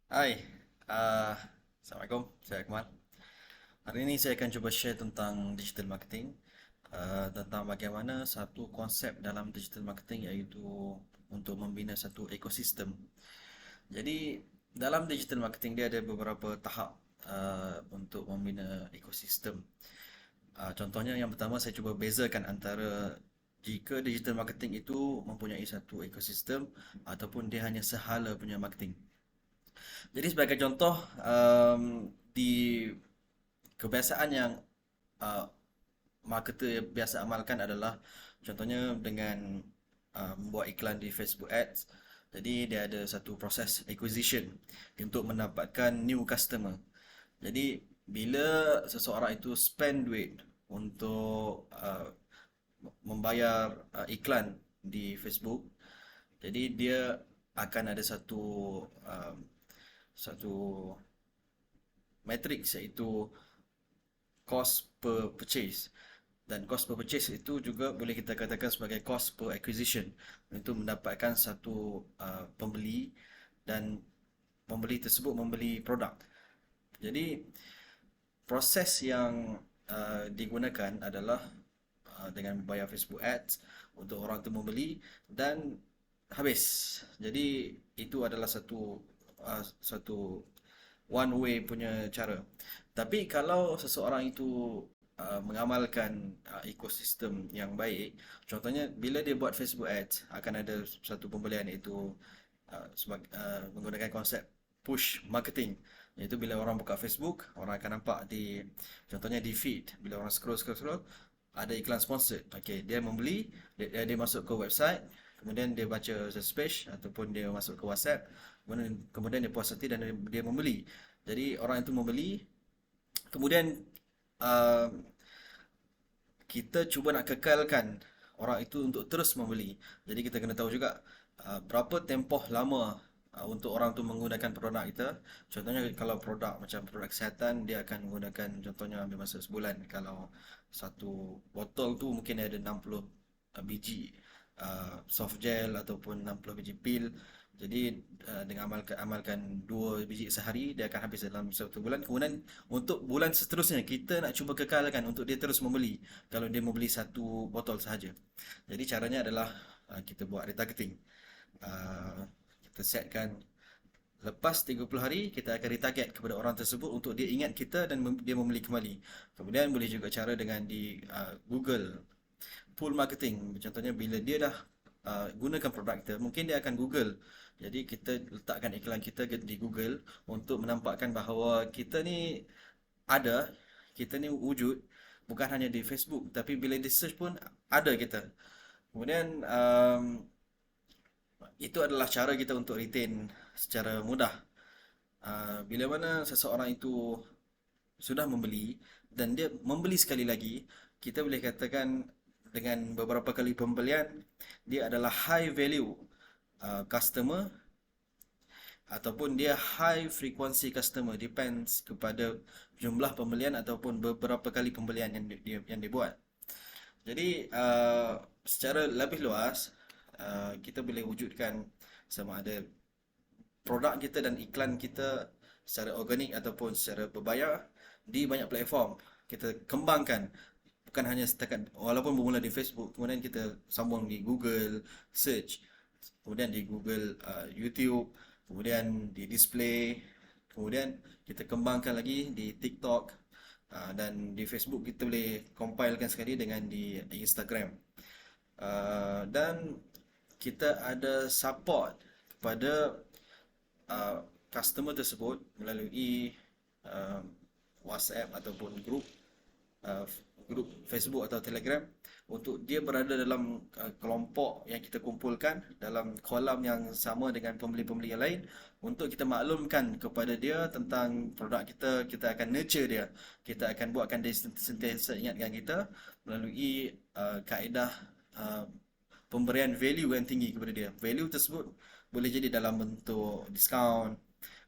Hai, uh, Assalamualaikum, saya Akmal. Hari ini saya akan cuba share tentang digital marketing, tentang bagaimana satu konsep dalam digital marketing iaitu untuk membina satu ekosistem. Jadi dalam digital marketing dia ada beberapa tahap untuk membina ekosistem. Contohnya yang pertama saya cuba bezakan antara jika digital marketing itu mempunyai satu ekosistem ataupun dia hanya sehala punya marketing. Jadi sebagai contoh, di kebiasaan yang uh, marketer biasa amalkan adalah contohnya dengan membuat iklan di Facebook Ads. Jadi dia ada satu proses acquisition untuk mendapatkan new customer. Jadi bila seseorang itu spend duit untuk membayar iklan di Facebook, jadi dia akan ada uh, satu matrix iaitu cost per purchase, dan cost per purchase itu juga boleh kita katakan sebagai cost per acquisition untuk mendapatkan satu pembeli, dan pembeli tersebut membeli produk. Jadi proses yang digunakan adalah dengan membayar Facebook Ads untuk orang itu membeli dan habis. Jadi itu adalah satu one way punya cara. Tapi kalau seseorang itu mengamalkan ekosistem yang baik, contohnya bila dia buat Facebook Ads, akan ada satu pembelian iaitu menggunakan konsep push marketing. Iaitu bila orang buka Facebook, orang akan nampak di contohnya di feed, bila orang scroll ada iklan sponsored. Okey, dia membeli, dia masuk ke website, kemudian dia baca sales page ataupun dia masuk ke WhatsApp, kemudian dia puas hati dan dia membeli. Jadi orang itu membeli, kemudian uh, kita cuba nak kekalkan orang itu untuk terus membeli. Jadi kita kena tahu juga berapa tempoh lama untuk orang tu menggunakan produk kita. Contohnya kalau produk macam produk kesihatan, dia akan menggunakan contohnya ambil masa sebulan. Kalau satu botol tu mungkin ada 60 biji soft gel ataupun 60 biji pil. Jadi dengan amalkan 2 biji sehari, dia akan habis dalam satu bulan. Kemudian untuk bulan seterusnya kita nak cuba kekalkan untuk dia terus membeli kalau dia membeli satu botol sahaja. Jadi caranya adalah kita buat retargeting. Uh, kita setkan lepas 30 hari kita akan retarget kepada orang tersebut untuk dia ingat kita dan dia membeli kembali. Kemudian boleh juga cara dengan di Google pull marketing. Contohnya bila dia dah gunakan produk kita, mungkin dia akan Google. Jadi kita letakkan iklan kita di Google untuk menampakkan bahawa kita ni ada, kita ni wujud, bukan hanya di Facebook, tapi bila di search pun ada kita. Kemudian itu adalah cara kita untuk retain secara mudah. Bila mana seseorang itu sudah membeli dan dia membeli sekali lagi, kita boleh katakan dengan beberapa kali pembelian, dia adalah high value customer ataupun dia high frequency customer, depends kepada jumlah pembelian ataupun beberapa kali pembelian yang dibuat. Jadi secara lebih luas kita boleh wujudkan sama ada produk kita dan iklan kita secara organik ataupun secara berbayar di banyak platform. Kita kembangkan, bukan hanya setakat walaupun bermula di Facebook, kemudian kita sambung di Google search, kemudian di Google YouTube, kemudian di display, kemudian kita kembangkan lagi di TikTok, dan di Facebook kita boleh compilekan sekali dengan di Instagram. Dan kita ada support kepada customer tersebut melalui uh, WhatsApp ataupun uh, grup Facebook atau Telegram, untuk dia berada dalam kelompok yang kita kumpulkan dalam kolam yang sama dengan pembeli-pembeli yang lain, untuk kita maklumkan kepada dia tentang produk kita. Kita akan nurture dia, kita akan buatkan dia sentiasa ingatkan kita melalui kaedah uh, pemberian value yang tinggi kepada dia. Value tersebut boleh jadi dalam bentuk diskaun,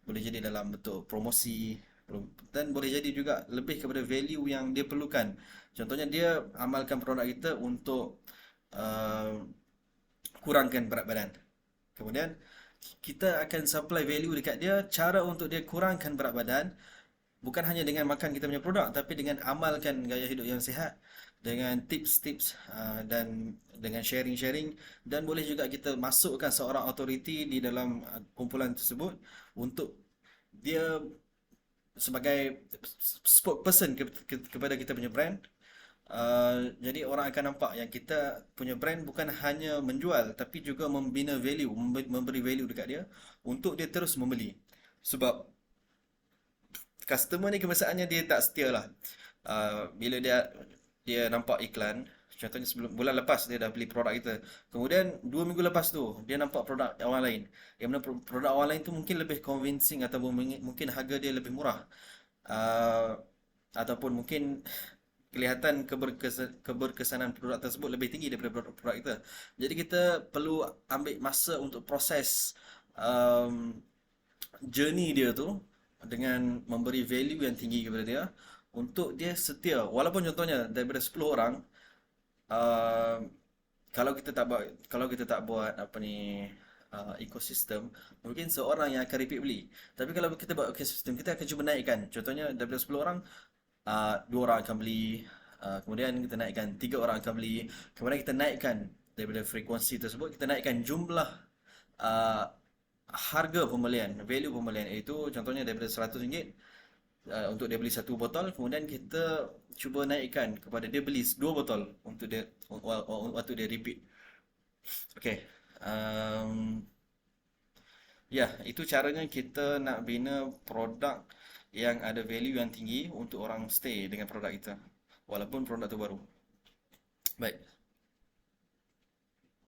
boleh jadi dalam bentuk promosi, dan boleh jadi juga lebih kepada value yang dia perlukan. Contohnya dia amalkan produk kita untuk uh, kurangkan berat badan. Kemudian kita akan supply value dekat dia, cara untuk dia kurangkan berat badan bukan hanya dengan makan kita punya produk, tapi dengan amalkan gaya hidup yang sihat, dengan tips-tips dan dengan sharing-sharing, dan boleh juga kita masukkan seorang authority di dalam kumpulan tersebut untuk dia sebagai spokesperson kepada kita punya brand. Jadi orang akan nampak yang kita punya brand bukan hanya menjual tapi juga membina value, memberi value dekat dia untuk dia terus membeli. Sebab customer ni kebiasaannya dia tak setia lah. Bila dia nampak iklan, contohnya sebelum bulan lepas dia dah beli produk kita. Kemudian 2 minggu lepas tu dia nampak produk orang lain. Yang mana produk orang lain tu mungkin lebih convincing ataupun mungkin harga dia lebih murah. Uh, Ataupun mungkin kelihatan keberkesanan produk tersebut lebih tinggi daripada produk kita. Jadi kita perlu ambil masa untuk proses um, journey dia tu dengan memberi value yang tinggi kepada dia untuk dia setia. Walaupun contohnya daripada 10 orang, uh, kalau kita tak buat apa ni ekosistem, mungkin seorang yang akan repeat beli. Tapi kalau kita buat ekosistem, kita akan cuba naikkan. Contohnya daripada 10 orang, 2 orang akan beli, kemudian kita naikkan 3 orang akan beli, kemudian kita naikkan daripada frekuensi tersebut, kita naikkan jumlah uh, harga pembelian, value pembelian, iaitu contohnya daripada RM100 untuk dia beli 1 botol, kemudian kita cuba naikkan kepada dia beli 2 botol untuk dia waktu dia repeat. Okay. um, Ya, itu caranya kita nak bina produk yang ada value yang tinggi untuk orang stay dengan produk kita. Walaupun produk tu baru. Baik.